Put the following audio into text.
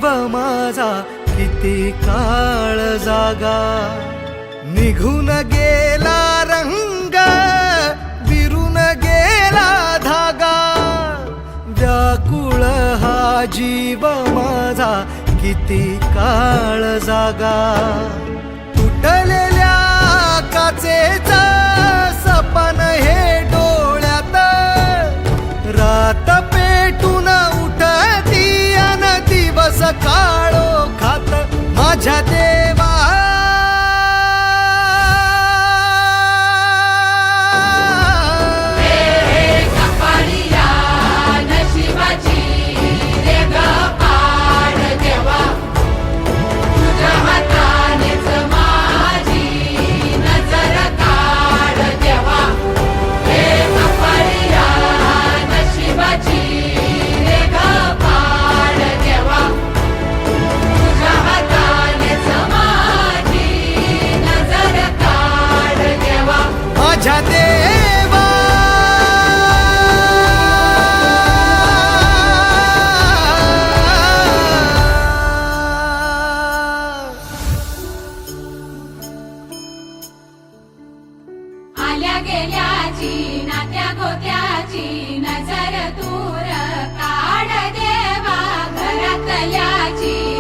जीव माझा किती काळ जागा, निघून गेला रंग विरून गेला धागा, व्याकुळ हा जीव माझा किती काळ जागा, तुटलेल्या काचेचा सपन हे डोळ्यात, रात पेटून उठती अन दिवस काळो खात माझ्या देवा, माझ्या देवा. आल्या गेल्याची नात्या गोत्याची नजर दूर काढ देवा, घरातल्याची